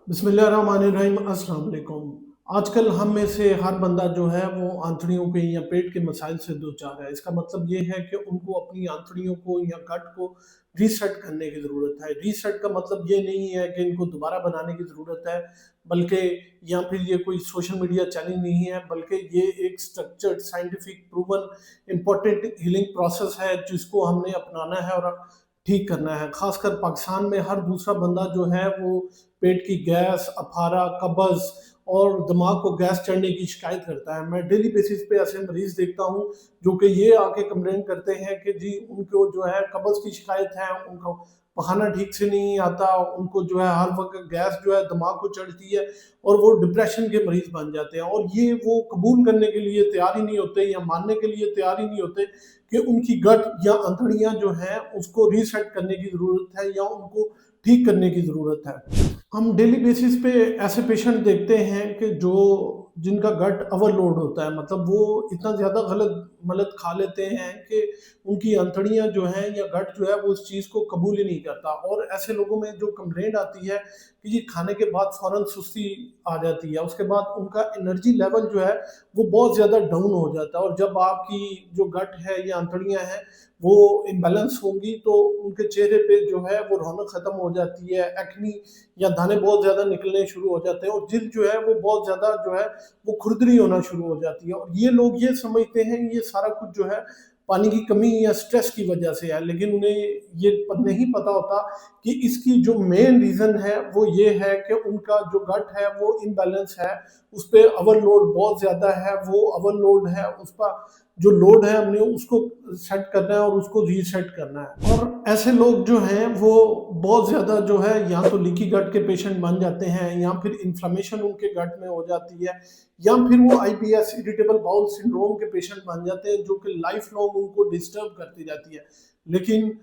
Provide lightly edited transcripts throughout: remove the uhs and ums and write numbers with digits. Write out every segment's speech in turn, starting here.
बिस्मिल्लाहिर्रहमानिर्रहीम, अस्सलाम वालेकुम। आजकल हम में से हर बंदा जो है वो आंतड़ियों के या पेट के मसाइल से दो चार है। इसका मतलब ये है कि उनको अपनी आंतड़ियों को या गट को रीसेट करने की ज़रूरत है। रीसेट का मतलब ये नहीं है कि इनको दोबारा बनाने की ज़रूरत है, बल्कि या फिर ये कोई सोशल मीडिया चैलेंज नहीं है, बल्कि ये एक structured scientific proven important healing process है जिसको हमने अपनाना है और ठीक करना है। खासकर पाकिस्तान में हर दूसरा बंदा जो है वो पेट की गैस, अफारा, कब्ज़ और दिमाग को गैस चढ़ने की शिकायत करता है। मैं डेली बेसिस पे ऐसे मरीज़ देखता हूँ जो कि ये आके कंप्लेन करते हैं कि जी उनको जो है कब्ज़ की शिकायत है, उनको पखाना ठीक से नहीं आता, उनको जो है हर वक़्त गैस जो है दिमाग को चढ़ती है और वो डिप्रेशन के मरीज़ बन जाते हैं और ये वो कबूल करने के लिए तैयार ही नहीं होते या मानने के लिए तैयार ही नहीं होते कि उनकी गट या आंतड़ियाँ जो हैं उसको रीसेट करने की ज़रूरत है या उनको ठीक करने की ज़रूरत है। हम डेली बेसिस पे ऐसे पेशेंट देखते हैं कि जो जिनका गट ओवरलोड होता है, मतलब वो इतना ज़्यादा गलत मलत खा लेते हैं कि उनकी अंतड़ियाँ जो हैं या गट जो है वो उस चीज़ को कबूल ही नहीं करता। और ऐसे लोगों में जो कंप्लेंट आती है कि जी खाने के बाद फ़ौरन सुस्ती आ जाती है, उसके बाद उनका एनर्जी लेवल जो है वो बहुत ज़्यादा डाउन हो जाता है और जब आपकी जो गट है या अंतड़ियाँ हैं वो इम्बैलेंस होंगी तो उनके चेहरे पे जो है वो रौनक ख़त्म हो जाती है, एक्नी या दाने बहुत ज़्यादा निकलने शुरू हो जाते हैं और जिल्द जो है वो बहुत ज़्यादा जो है वो खुरदरी होना शुरू हो जाती है और ये लोग ये समझते हैं ये सारा कुछ जो है पानी की कमी या स्ट्रेस की वजह से है, लेकिन उन्हें ये नहीं पता होता कि इसकी जो मेन रीज़न है वो ये है कि उनका जो गट है वो इम्बैलेंस है, उस पे ओवरलोड बहुत ज़्यादा है, वो ओवरलोड है, उसका जो लोड है हमने उसको सेट करना है और उसको रीसेट करना है। और ऐसे लोग जो हैं वो बहुत ज़्यादा जो है या तो लीकी गट के पेशेंट बन जाते हैं या फिर इन्फ्लेमेशन उनके गट में हो जाती है या फिर वो आईबीएस इरिटेबल बाउल सिंड्रोम के पेशेंट बन जाते हैं जो कि लाइफ लॉन्ग उनको डिस्टर्ब करती जाती है। लेकिन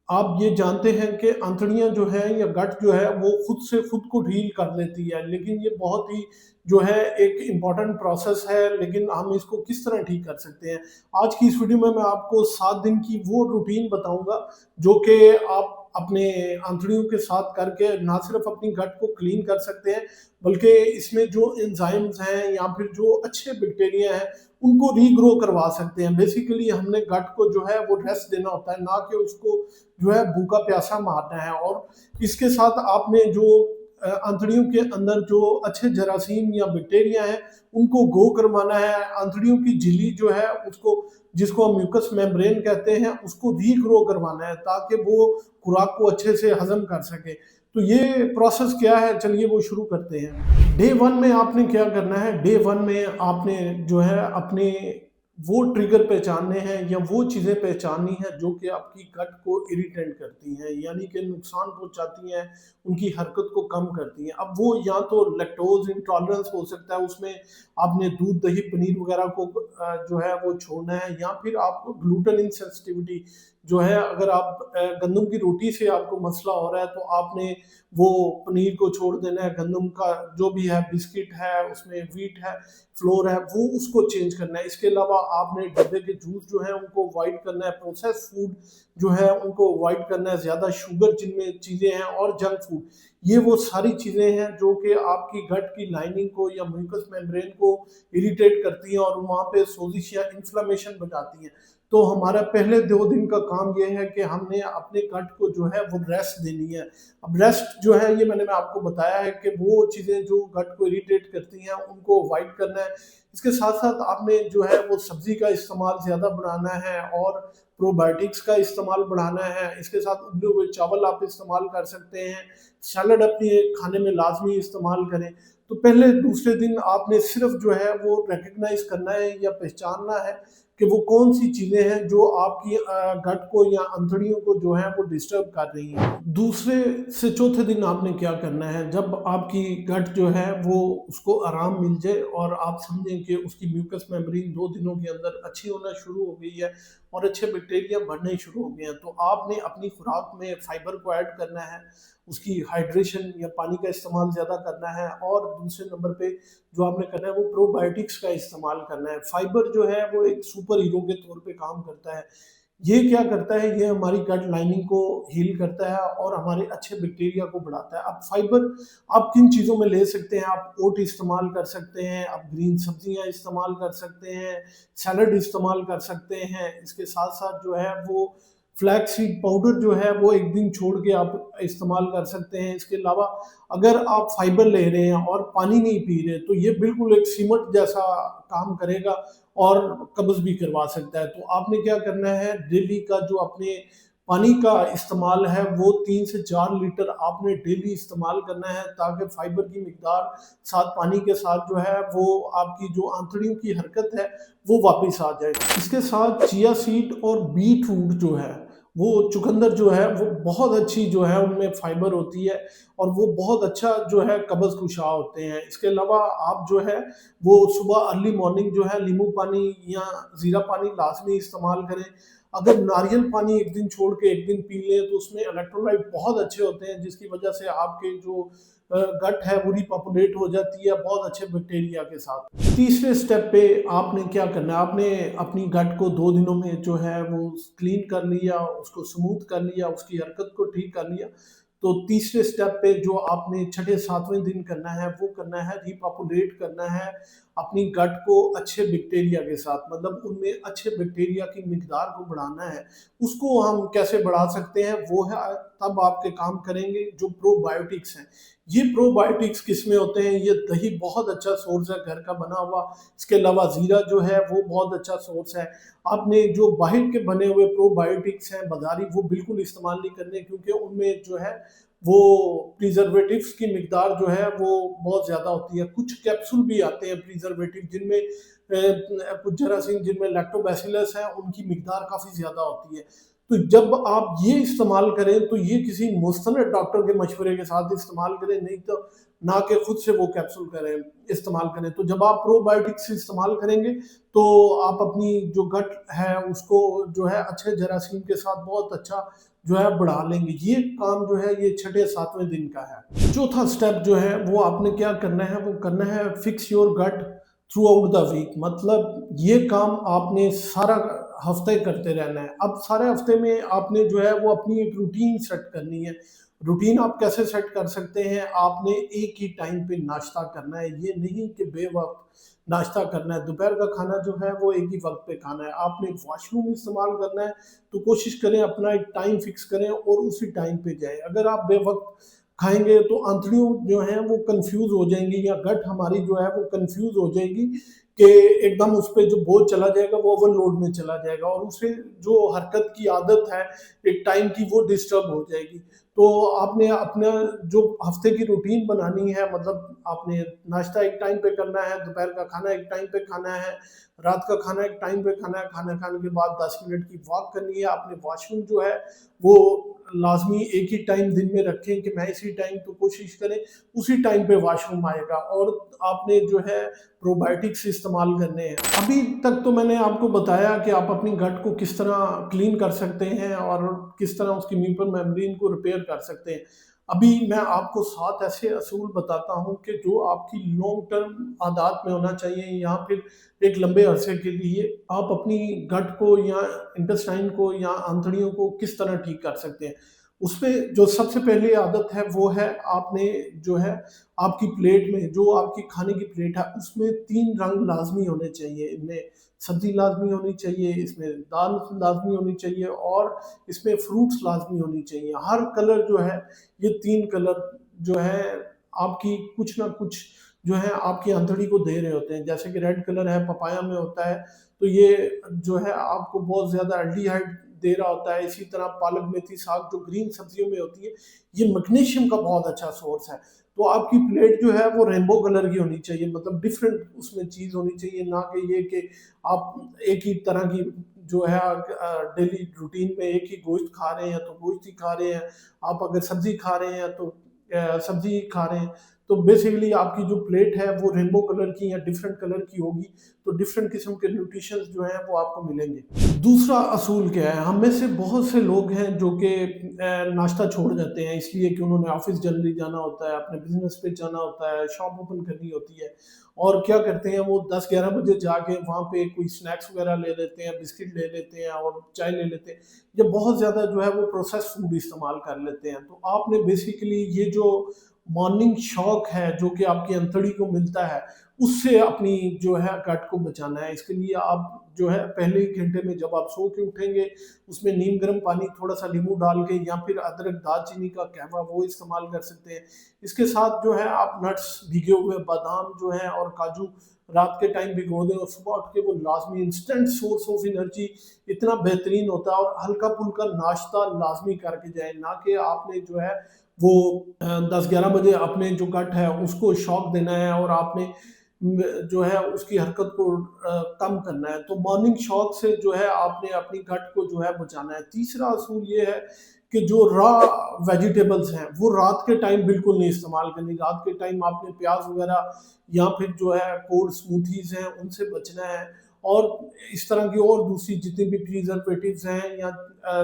आप ये जानते हैं कि आंतड़ियाँ जो हैं या गट जो है वो खुद से खुद को हील कर लेती है, लेकिन ये बहुत ही जो है एक इम्पॉर्टेंट प्रोसेस है, लेकिन हम इसको किस तरह ठीक कर सकते हैं। आज की इस वीडियो में मैं आपको 7 दिन की वो रूटीन बताऊँगा जो कि आप अपने आंतड़ियों के साथ करके ना सिर्फ अपनी गट को क्लीन कर सकते हैं, बल्कि इसमें जो एंजाइम्स हैं या फिर जो अच्छे बैक्टीरिया हैं, उनको रीग्रो करवा सकते हैं। बेसिकली हमने गट को जो है वो रेस्ट देना होता है, ना कि उसको जो है भूखा प्यासा मारना है। और इसके साथ आपने जो आंतड़ियों के अंदर जो अच्छे जरासीम या बैक्टीरिया हैं उनको गो करवाना है। आंतड़ियों की झिल्ली जो है उसको, जिसको हम म्यूकस मेम्ब्रेन कहते हैं, उसको रीग्रो करवाना है ताकि वो खुराक को अच्छे से हजम कर सके। तो ये प्रोसेस क्या है, चलिए वो शुरू करते हैं। डे वन में आपने क्या करना है, डे वन में आपने जो है अपने वो ट्रिगर पहचानने हैं या वो चीज़ें पहचाननी है जो कि आपकी गट को इरिटेट करती हैं, यानी कि नुकसान पहुंचाती हैं, उनकी हरकत को कम करती हैं। अब वो या तो लैक्टोज इंटॉलरेंस हो सकता है, उसमें आपने दूध दही पनीर वगैरह को जो है वो छोड़ना है, या फिर आपको ग्लूटेन इनसेंसिटिविटी जो है, अगर आप गंदम की रोटी से आपको मसला हो रहा है तो आपने वो पनीर को छोड़ देना है। गंदम का जो भी है, बिस्किट है, उसमें व्हीट है, फ्लोर है, वो उसको चेंज करना है। इसके अलावा आपने डब्बे के जूस जो है उनको अवॉइड करना है, प्रोसेस फूड जो है उनको अवॉइड करना है, ज़्यादा शुगर जिनमें चीज़ें हैं और जंक फूड। ये वो सारी चीज़ें हैं जो कि आपकी गट की लाइनिंग को या म्यूकस मेम्ब्रेन को इरिटेट करती हैं और वहाँ पे सोजिश या इन्फ्लेमेशन बनाती हैं। तो हमारा पहले 2 दिन का काम ये है कि हमने अपने गट को जो है वो रेस्ट देनी है। अब रेस्ट जो है ये मैं आपको बताया है कि वो चीज़ें जो गट को इरिटेट करती हैं उनको अवॉइड करना है। इसके साथ-साथ आपने जो है वो सब्ज़ी का इस्तेमाल ज़्यादा बढ़ाना है और प्रोबायोटिक्स का इस्तेमाल बढ़ाना है। इसके साथ उबले हुए चावल आप इस्तेमाल कर सकते हैं। सैलड अपने खाने में लाज़मी इस्तेमाल करें। तो पहले दूसरे दिन आपने सिर्फ़ जो है वो रिकॉग्नाइज़ करना है या पहचानना है कि वो कौन-सी चीज़ें हैं जो आपकी गट को या अंतड़ियों को जो है वो डिस्टर्ब कर रही हैं। दूसरे से चौथे दिन आपने क्या करना है, जब आपकी गट जो है वो उसको आराम मिल जाए और आप समझें कि उसकी म्यूकस मेम्ब्रेन 2 दिनों के अंदर अच्छी होना शुरू हो गई है और अच्छे बैक्टीरिया बढ़ने शुरू हो गए हैं, तो आपने अपनी खुराक में फाइबर को ऐड करना है, उसकी हाइड्रेशन या पानी का इस्तेमाल ज़्यादा करना है और दूसरे नंबर पे जो आपने करना है वो प्रोबायोटिक्स का इस्तेमाल करना है। फाइबर जो है वो एक सुपर हीरो के तौर पे काम करता है। ये क्या करता है, ये हमारी गट लाइनिंग को हील करता है और हमारे अच्छे बैक्टीरिया को बढ़ाता है। अब फाइबर आप किन चीज़ों में ले सकते हैं? आप ओट इस्तेमाल कर सकते हैं, आप ग्रीन सब्जियाँ इस्तेमाल कर सकते हैं, सैलड इस्तेमाल कर सकते हैं। इसके साथ-साथ जो है वो फ्लैक्स सीड पाउडर जो है वो एक दिन छोड़ के आप इस्तेमाल कर सकते हैं। इसके अलावा अगर आप फाइबर ले रहे हैं और पानी नहीं पी रहे, तो ये बिल्कुल एक सीमट जैसा काम करेगा और कब्ज़ भी करवा सकता है। तो आपने क्या करना है, डेली का जो अपने पानी का इस्तेमाल है वो 3 से 4 लीटर आपने डेली इस्तेमाल करना है, ताकि फाइबर की मिकदार साथ पानी के साथ जो है वो आपकी जो आंतड़ियों की हरकत है वो वापस आ जाए। इसके साथ चिया सीड और बीट रूट जो है, वो चुकंदर जो है वो बहुत अच्छी जो है उनमें फाइबर होती है और वो बहुत अच्छा जो है कब्ज़ कुशा होते हैं। इसके अलावा आप जो है वो सुबह अर्ली मॉर्निंग जो है नींबू पानी या ज़ीरा पानी लाज़मी इस्तेमाल करें। अगर नारियल पानी एक दिन छोड़ के एक दिन पी लें तो उसमें इलेक्ट्रोलाइट बहुत अच्छे होते हैं, जिसकी वजह से आपके जो गट है वो रिपॉपुलेट हो जाती है बहुत अच्छे बैक्टीरिया के साथ। तीसरे स्टेप पे आपने क्या करना है, आपने अपनी गट को 2 दिनों में जो है वो क्लीन कर लिया, उसको स्मूथ कर लिया, उसकी हरकत को ठीक कर लिया। तो तीसरे स्टेप पे जो आपने छठे 7वें दिन करना है, वो करना है रिपॉपुलेट करना है अपनी गट को अच्छे बैक्टीरिया के साथ, मतलब उनमें अच्छे बैक्टीरिया की मिकदार को बढ़ाना है। उसको हम कैसे बढ़ा सकते हैं, वो है तब आपके काम करेंगे जो प्रोबायोटिक्स हैं। ये प्रोबायोटिक्स किसमें होते हैं, ये दही बहुत अच्छा सोर्स है घर का बना हुआ। इसके अलावा ज़ीरा जो है वो बहुत अच्छा सोर्स है। आपने जो बाहर के बने हुए प्रोबायोटिक्स हैं बाज़ारी, वो बिल्कुल इस्तेमाल नहीं करने, क्योंकि उनमें जो है वो प्रिजर्वेटिव्स की मिकदार जो है वो बहुत ज़्यादा होती है। कुछ कैप्सूल भी आते हैं प्रिजर्वेटिव जिनमें कुछ जरासीम जिनमें लैक्टोबैसिलस है, उनकी मिकदार काफ़ी ज़्यादा होती है। तो जब आप ये इस्तेमाल करें तो ये किसी मुस्तनद डॉक्टर के मशवरे के साथ इस्तेमाल करें, नहीं तो ना कि खुद से वो कैप्सूल करें इस्तेमाल करें। तो जब आप प्रोबायोटिक्स इस्तेमाल करेंगे तो आप अपनी जो गट है उसको जो है अच्छे जरासीम के साथ बहुत अच्छा जो है बढ़ा लेंगे। ये काम जो है ये छठे 7वें दिन का है। चौथा स्टेप जो है वो आपने क्या करना है, वो करना है fix your gut throughout the week, मतलब ये काम आपने सारा हफ्ते करते रहना है। अब सारे हफ्ते में आपने जो है वो अपनी एक रूटीन सेट करनी है। रूटीन आप कैसे सेट कर सकते हैं, आपने एक ही टाइम पे नाश्ता करना है, ये नहीं कि बेवक़्त नाश्ता करना है। दोपहर का खाना जो है वो एक ही वक़्त पे खाना है। आपने वॉशरूम इस्तेमाल करना है तो कोशिश करें अपना एक टाइम फ़िक्स करें और उसी टाइम पे जाएँ। अगर आप बेवक़्त खाएँगे तो आंतड़ियों जो हैं वो कन्फ्यूज़ हो जाएँगी, या गट हमारी जो है वो कन्फ्यूज़ हो जाएगी कि एकदम उस पे जो बोझ चला जाएगा वो ओवरलोड में चला जाएगा और उसे जो हरकत की आदत है एक टाइम की वो डिस्टर्ब हो जाएगी। तो आपने अपना जो हफ्ते की रूटीन बनानी है, मतलब आपने नाश्ता एक टाइम पे करना है, दोपहर का खाना एक टाइम पे खाना है, रात का खाना एक टाइम पे खाना है, खाना खाने के बाद 10 मिनट की वॉक करनी है। आपने वॉशरूम जो है वो लाज़मी एक ही टाइम दिन में रखें कि मैं इसी टाइम, तो कोशिश करें उसी टाइम पे वॉशरूम आएगा और आपने जो है प्रोबायोटिक्स इस्तेमाल करने हैं। अभी तक तो मैंने आपको बताया कि आप अपनी गट को किस तरह क्लीन कर सकते हैं और किस तरह उसकी म्यूकस मेम्ब्रेन को रिपेयर कर सकते हैं। अभी मैं आपको 7 ऐसे असूल बताता हूँ कि जो आपकी लॉन्ग टर्म आदत में होना चाहिए, या फिर एक लंबे अरसे के लिए आप अपनी गट को या इंटेस्टाइन को या आंतड़ियों को किस तरह ठीक कर सकते हैं। उसमें जो सबसे पहली आदत है वो है, आपने जो है आपकी प्लेट में, जो आपकी खाने की प्लेट है उसमें 3 रंग लाज़मी होने चाहिए। इनमें सब्ज़ी लाज़मी होनी चाहिए, इसमें दाल लाज़मी होनी चाहिए और इसमें फ्रूट्स लाज़मी होनी चाहिए। हर कलर जो है, ये 3 कलर जो है आपकी कुछ ना कुछ जो है आपकी आंतड़ी को दे रहे होते हैं। जैसे कि रेड कलर है, पपाया में होता है, तो ये जो है आपको बहुत ज़्यादा एल्डिहाइड दे रहा होता है। इसी तरह पालक, मेथी, साग जो ग्रीन सब्जियों में होती है, ये मैग्नीशियम का बहुत अच्छा सोर्स है। तो आपकी प्लेट जो है वो रेनबो कलर की होनी चाहिए, मतलब डिफरेंट उसमें चीज़ होनी चाहिए, ना कि ये कि आप एक ही तरह की जो है डेली रूटीन में एक ही गोश्त खा रहे हैं तो गोश्त ही खा रहे हैं। आप अगर सब्ज़ी खा रहे हैं तो सब्ज़ी ही खा रहे हैं। तो बेसिकली आपकी जो प्लेट है वो रेनबो कलर की या डिफरेंट कलर की होगी, तो डिफरेंट किस्म के न्यूट्रिशंस जो हैं वो आपको मिलेंगे। दूसरा असूल क्या है, हम में से बहुत से लोग हैं जो कि नाश्ता छोड़ जाते हैं इसलिए कि उन्होंने ऑफिस जल्दी जाना होता है, अपने बिजनेस पे जाना होता है, शॉप ओपन करनी होती है, और क्या करते हैं वो 10-11 बजे जाके वहाँ पे कोई स्नैक्स वगैरह ले लेते हैं, बिस्किट ले लेते हैं और चाय ले लेते हैं, या बहुत ज़्यादा जो है वो प्रोसेस फूड इस्तेमाल कर लेते हैं। तो आपने बेसिकली ये जो मॉर्निंग शॉक है जो कि आपकी अंतड़ी को मिलता है, उससे अपनी जो है गट को बचाना है। इसके लिए आप जो है पहले ही घंटे में जब आप सो के उठेंगे, उसमें नीम गर्म पानी थोड़ा-सा नींबू डाल के या फिर अदरक, दालचीनी का कहवा वो इस्तेमाल कर सकते हैं। इसके साथ जो है आप नट्स, भीगे हुए बादाम जो हैं और काजू रात के टाइम भिगो दें और सुबह उठ के वो लाज़मी इंस्टेंट सोर्स ऑफ एनर्जी इतना बेहतरीन होता है, और हल्का-फुल्का नाश्ता लाज़मी करके जाएँ, ना कि आपने जो है वो 10-11 बजे अपने जो गट है उसको शॉक देना है और आपने जो है उसकी हरकत को कम करना है। तो मॉर्निंग शॉक से जो है आपने अपनी गट को जो है बचाना है। तीसरा असूल ये है कि जो रॉ वेजिटेबल्स हैं वो रात के टाइम बिल्कुल नहीं इस्तेमाल करनी। रात के टाइम आपने प्याज वगैरह या फिर जो है कोल्ड स्मूथीज़ हैं उनसे बचना है, और इस तरह की और दूसरी जितनी भी प्रिजर्वेटिव्स हैं या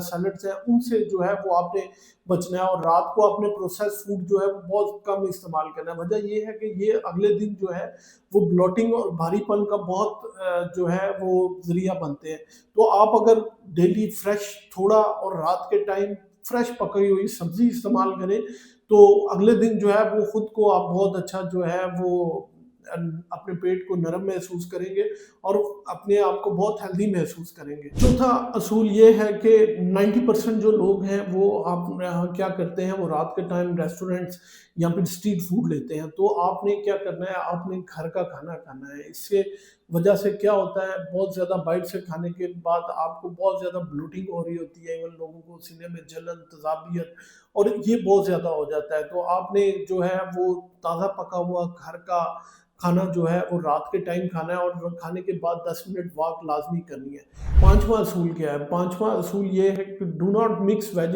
सैलड्स हैं उनसे जो है वो आपने बचना है, और रात को अपने प्रोसेस फूड जो है वो बहुत कम इस्तेमाल करना है। वजह ये है कि ये अगले दिन जो है वो ब्लोटिंग और भारीपन का बहुत जो है वो ज़रिया बनते हैं। तो आप अगर डेली फ्रेश थोड़ा और रात के टाइम फ्रेश पकी हुई सब्ज़ी इस्तेमाल करें, तो अगले दिन जो है वो खुद को आप बहुत अच्छा जो है वो अपने पेट को नरम महसूस करेंगे और अपने आप को बहुत हेल्दी महसूस करेंगे। चौथा असूल ये है कि 90% जो लोग हैं वो आप क्या करते हैं, वो रात के टाइम रेस्टोरेंट्स या फिर स्ट्रीट फूड लेते हैं। तो आपने क्या करना है, आपने घर का खाना खाना है। इससे वजह से क्या होता है, बहुत ज़्यादा बाइट से खाने के बाद आपको बहुत ज़्यादा ब्लोटिंग हो रही होती है, इवन लोगों को सीने में जलन, तेज़ाबियत और ये बहुत ज़्यादा हो जाता है। तो आपने जो है वो ताज़ा पका हुआ घर का खाना जो है वो रात के टाइम खाना है, और खाने के बाद 10 मिनट वॉक लाज़मी करनी है। 5वां असूल क्या है? 5वां असूल ये है कि डू नॉट मिक्स वेज,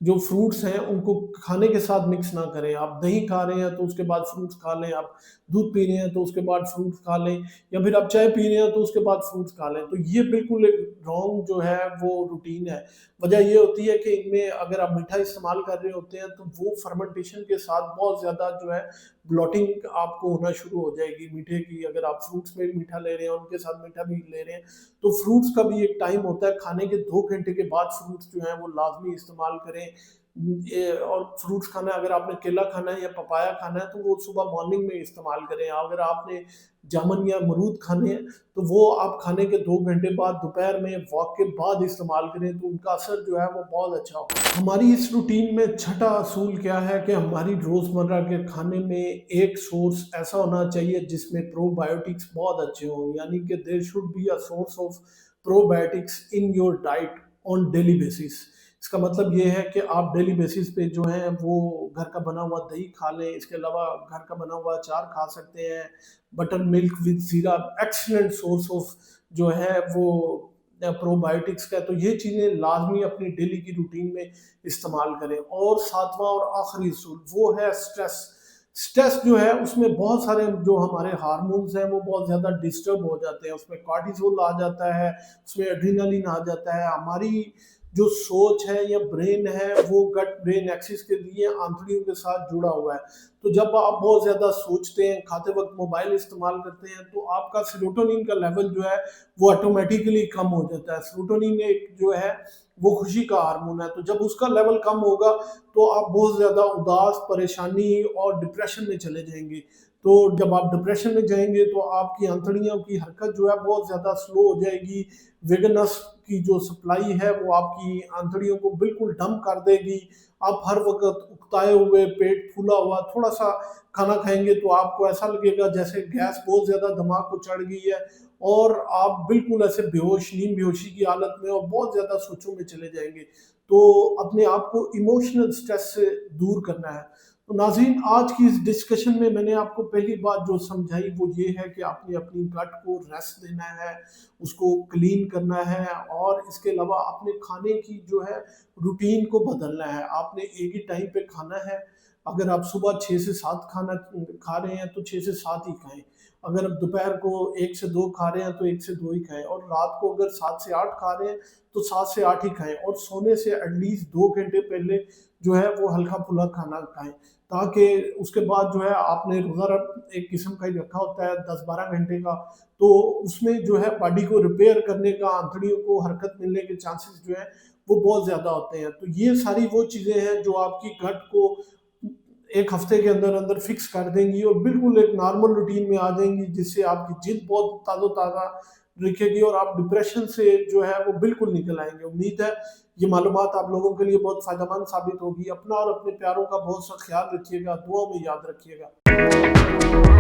जो फ्रूट्स हैं उनको खाने के साथ मिक्स ना करें। आप दही खा रहे हैं तो उसके बाद फ्रूट्स खा लें, आप दूध पी रहे हैं तो उसके बाद फ्रूट्स खा लें, या फिर आप चाय पी रहे हैं तो उसके बाद फ्रूट्स खा लें। तो ये बिल्कुल एक रॉन्ग जो है वो रूटीन है। वजह ये होती है कि इनमें अगर आप मीठा इस्तेमाल कर रहे होते हैं तो वो फर्मेंटेशन के साथ बहुत ज़्यादा जो है ब्लॉटिंग आपको होना शुरू हो जाएगी मीठे की। अगर आप फ्रूट्स में मीठा ले रहे हैं, उनके साथ मीठा भी ले रहे हैं, तो फ्रूट्स का भी एक टाइम होता है। खाने के 2 घंटे के बाद फ्रूट्स जो हैं वो लाज़मी इस्तेमाल करें। ये और फ्रूट्स खाना है, अगर आपने केला खाना है या पपाया खाना है तो वो सुबह मॉर्निंग में इस्तेमाल करें। अगर आपने जामुन या अमरूद खाने हैं तो वो आप खाने के 2 घंटे बाद दोपहर में वॉक के बाद इस्तेमाल करें, तो उनका असर जो है वो बहुत अच्छा होगा। हमारी इस रूटीन में छठा असूल क्या है कि हमारी रोज़मर्रा के खाने में एक सोर्स ऐसा होना चाहिए जिसमें प्रोबायोटिक्स बहुत अच्छे हों, यानी कि there should be a source of probiotics in your diet on daily basis. इसका मतलब ये है कि आप डेली बेसिस पे जो है वो घर का बना हुआ दही खा लें, इसके अलावा घर का बना हुआ अचार खा सकते हैं, बटर मिल्क विद जीरा एक्सीलेंट सोर्स ऑफ जो है वो प्रोबायोटिक्स का है। तो ये चीज़ें लाजमी अपनी डेली की रूटीन में इस्तेमाल करें। और सातवां और आखिरी असूल वो है स्ट्रेस। स्ट्रेस जो है उसमें बहुत सारे जो हमारे हार्मोन्स हैं वो बहुत ज़्यादा डिस्टर्ब हो जाते हैं, उसमें कॉर्टिसोल आ जाता है, उसमें एड्रेनालिन आ जाता है। हमारी जो सोच है या ब्रेन है वो गट ब्रेन एक्सिस के लिए आंतड़ियों के साथ जुड़ा हुआ है। तो जब आप बहुत ज़्यादा सोचते हैं, खाते वक्त मोबाइल इस्तेमाल करते हैं, तो आपका सेरोटोनिन का लेवल जो है वो ऑटोमेटिकली कम हो जाता है। सेरोटोनिन एक जो है वो खुशी का हार्मोन है, तो जब उसका लेवल कम होगा तो आप बहुत ज़्यादा उदास, परेशानी और डिप्रेशन में चले जाएंगे। तो जब आप डिप्रेशन में जाएंगे तो आपकी आंतड़ियों की हरकत जो है बहुत ज़्यादा स्लो हो जाएगी। वेगनस की जो सप्लाई है वो आपकी आंतड़ियों को बिल्कुल डंप कर देगी। आप हर वक्त उकताए हुए, पेट फूला हुआ थोड़ा सा खाना खाएंगे तो आपको ऐसा लगेगा जैसे गैस बहुत ज़्यादा दिमाग को चढ़ गई है, और आप बिल्कुल ऐसे बेहोश, नींद बेहोशी की हालत में और बहुत ज़्यादा सोचों में चले जाएंगे। तो अपने आप को इमोशनल स्ट्रेस से दूर करना है। तो नाज़रीन, आज की इस डिस्कशन में मैंने आपको पहली बात जो समझाई वो ये है कि आपने अपनी गट को रेस्ट देना है, उसको क्लीन करना है, और इसके अलावा अपने खाने की जो है रूटीन को बदलना है। आपने एक ही टाइम पे खाना है, अगर आप सुबह 6 से 7 खाना खा रहे हैं तो 6 से 7 ही खाएँ। अगर आप दोपहर को 1 से 2 खा रहे हैं तो 1 से 2 ही खाएँ और रात को अगर 7 से 8 खा रहे हैं तो 7 से 8 ही खाएँ और सोने से एटलीस्ट 2 घंटे पहले जो है वो हल्का-फुल्का खाना खाएँ। ताकि उसके बाद जो है आपने रोज़ा एक किस्म का ही रखा होता है 10-12 घंटे का, तो उसमें जो है बॉडी को रिपेयर करने का, आंतड़ियों को हरकत मिलने के चांसेस जो हैं वो बहुत ज़्यादा होते हैं। तो ये सारी वो चीज़ें हैं जो आपकी गट को 1 हफ्ते के अंदर-अंदर फिक्स कर देंगी और बिल्कुल एक नॉर्मल रूटीन में आ जाएँगी, जिससे आपकी जिल्द बहुत तरोताज़ा दिखेगी और आप डिप्रेशन से जो है वो बिल्कुल निकल आएँगे। उम्मीद है ये मालूमात आप लोगों के लिए बहुत फ़ायदेमंद साबित होगी। अपना और अपने प्यारों का बहुत सा ख़्याल रखिएगा, दुआ में याद रखिएगा।